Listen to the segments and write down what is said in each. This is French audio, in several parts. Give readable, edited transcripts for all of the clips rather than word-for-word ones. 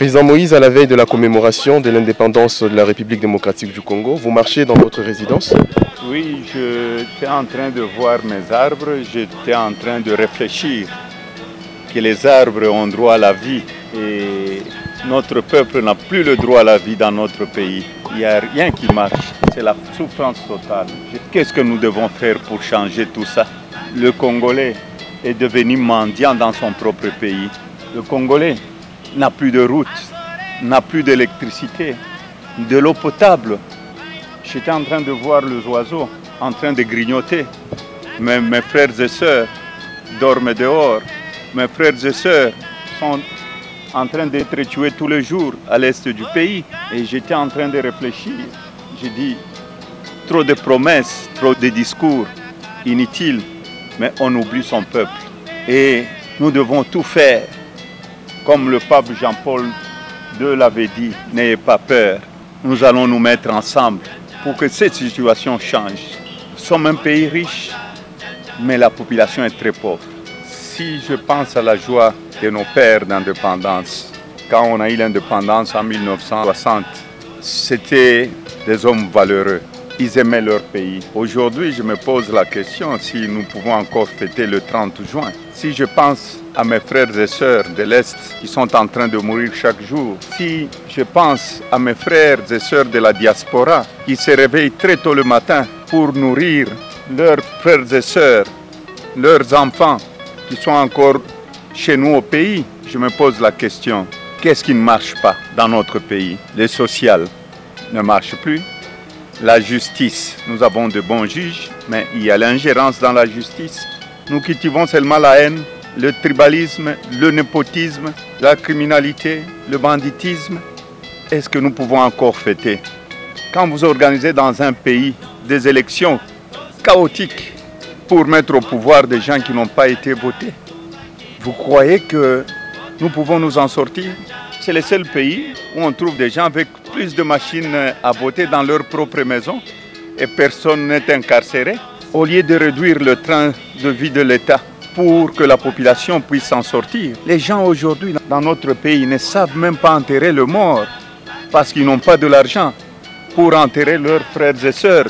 Président Moïse, à la veille de la commémoration de l'indépendance de la République démocratique du Congo, vous marchez dans votre résidence? Oui, j'étais en train de voir mes arbres, j'étais en train de réfléchir que les arbres ont droit à la vie et notre peuple n'a plus le droit à la vie dans notre pays. Il n'y a rien qui marche, c'est la souffrance totale. Qu'est-ce que nous devons faire pour changer tout ça? Le Congolais est devenu mendiant dans son propre pays. Le Congolais n'a plus de route, n'a plus d'électricité, de l'eau potable. J'étais en train de voir les oiseaux en train de grignoter. Mes frères et sœurs dorment dehors. Mes frères et sœurs sont en train d'être tués tous les jours à l'est du pays. Et j'étais en train de réfléchir. J'ai dit, trop de promesses, trop de discours inutiles, mais on oublie son peuple. Et nous devons tout faire. Comme le pape Jean-Paul II l'avait dit, n'ayez pas peur, nous allons nous mettre ensemble pour que cette situation change. Nous sommes un pays riche, mais la population est très pauvre. Si je pense à la joie de nos pères d'indépendance, quand on a eu l'indépendance en 1960, c'était des hommes valeureux. Ils aimaient leur pays. Aujourd'hui, je me pose la question si nous pouvons encore fêter le 30 juin. Si je pense à mes frères et sœurs de l'Est qui sont en train de mourir chaque jour, si je pense à mes frères et sœurs de la diaspora qui se réveillent très tôt le matin pour nourrir leurs frères et sœurs, leurs enfants qui sont encore chez nous au pays, je me pose la question, qu'est-ce qui ne marche pas dans notre pays? Le social ne marche plus. La justice, nous avons de bons juges, mais il y a l'ingérence dans la justice. Nous cultivons seulement la haine, le tribalisme, le népotisme, la criminalité, le banditisme. Est-ce que nous pouvons encore fêter? Quand vous organisez dans un pays des élections chaotiques pour mettre au pouvoir des gens qui n'ont pas été votés, vous croyez que nous pouvons nous en sortir? C'est le seul pays où on trouve des gens avec plus de machines à voter dans leur propre maison et personne n'est incarcéré. Au lieu de réduire le train de vie de l'État pour que la population puisse s'en sortir, les gens aujourd'hui dans notre pays ne savent même pas enterrer le mort parce qu'ils n'ont pas de l'argent pour enterrer leurs frères et sœurs.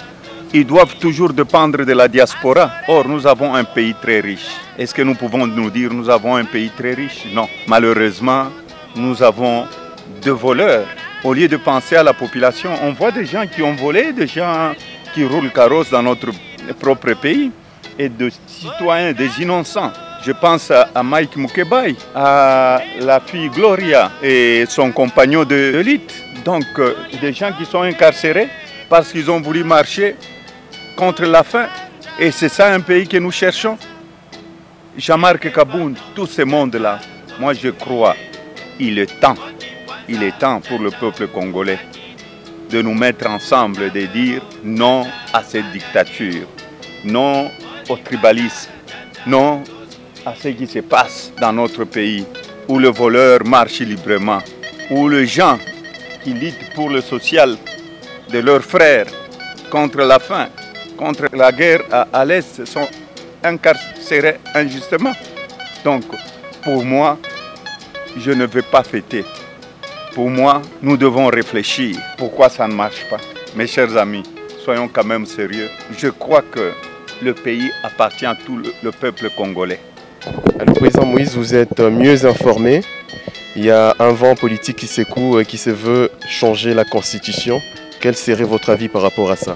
Ils doivent toujours dépendre de la diaspora. Or, nous avons un pays très riche. Est-ce que nous pouvons nous dire que nous avons un pays très riche? Non. Malheureusement, nous avons des voleurs. Au lieu de penser à la population, on voit des gens qui ont volé, des gens qui roulent carrosse dans notre propre pays et des citoyens, des innocents. Je pense à Mike Mukebai, à la fille Gloria et son compagnon de lutte. Donc, des gens qui sont incarcérés parce qu'ils ont voulu marcher contre la faim. Et c'est ça un pays que nous cherchons. Jean-Marc Kaboun, tout ce monde-là, moi je crois, il est temps pour le peuple congolais de nous mettre ensemble et de dire non à cette dictature, non au tribalisme, non à ce qui se passe dans notre pays, où le voleur marche librement, où les gens qui luttent pour le social de leurs frères contre la faim, contre la guerre à l'Est sont incarcérés injustement. Donc, pour moi, je ne veux pas fêter. Pour moi, nous devons réfléchir. Pourquoi ça ne marche pas? Mes chers amis, soyons quand même sérieux. Je crois que le pays appartient à tout le peuple congolais. Alors, Président Moïse, vous êtes mieux informé. Il y a un vent politique qui secoue et qui se veut changer la Constitution. Quel serait votre avis par rapport à ça?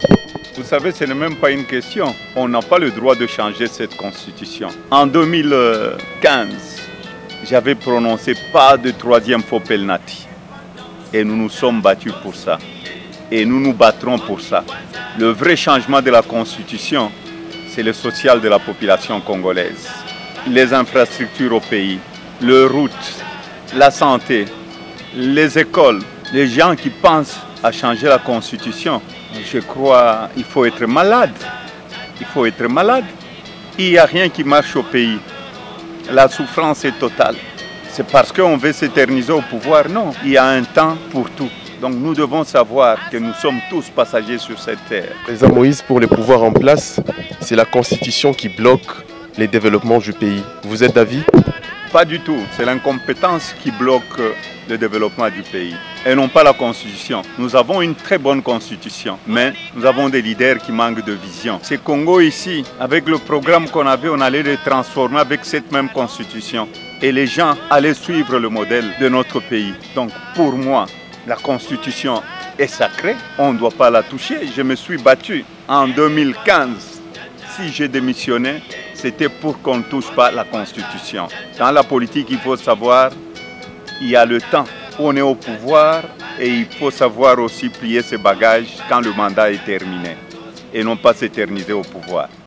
Vous savez, ce n'est même pas une question. On n'a pas le droit de changer cette Constitution. En 2015, j'avais prononcé pas de troisième faux penalty. Et nous nous sommes battus pour ça. Et nous nous battrons pour ça. Le vrai changement de la Constitution, c'est le social de la population congolaise. Les infrastructures au pays, les routes, la santé, les écoles, les gens qui pensent à changer la Constitution. Je crois qu'il faut être malade. Il faut être malade. Il n'y a rien qui marche au pays. La souffrance est totale. C'est parce qu'on veut s'éterniser au pouvoir. Non, il y a un temps pour tout. Donc nous devons savoir que nous sommes tous passagers sur cette terre. Président Moïse, pour les pouvoirs en place, c'est la Constitution qui bloque les développements du pays. Vous êtes d'avis? Pas du tout. C'est l'incompétence qui bloque le développement du pays et non pas la constitution. Nous avons une très bonne constitution, mais nous avons des leaders qui manquent de vision. Ces Congo ici, avec le programme qu'on avait, on allait les transformer avec cette même constitution et les gens allaient suivre le modèle de notre pays. Donc pour moi, la constitution est sacrée, on ne doit pas la toucher. Je me suis battu en 2015. Si j'ai démissionné, c'était pour qu'on ne touche pas la constitution. Dans la politique, il faut savoir, il y a le temps où on est au pouvoir et il faut savoir aussi plier ses bagages quand le mandat est terminé et non pas s'éterniser au pouvoir.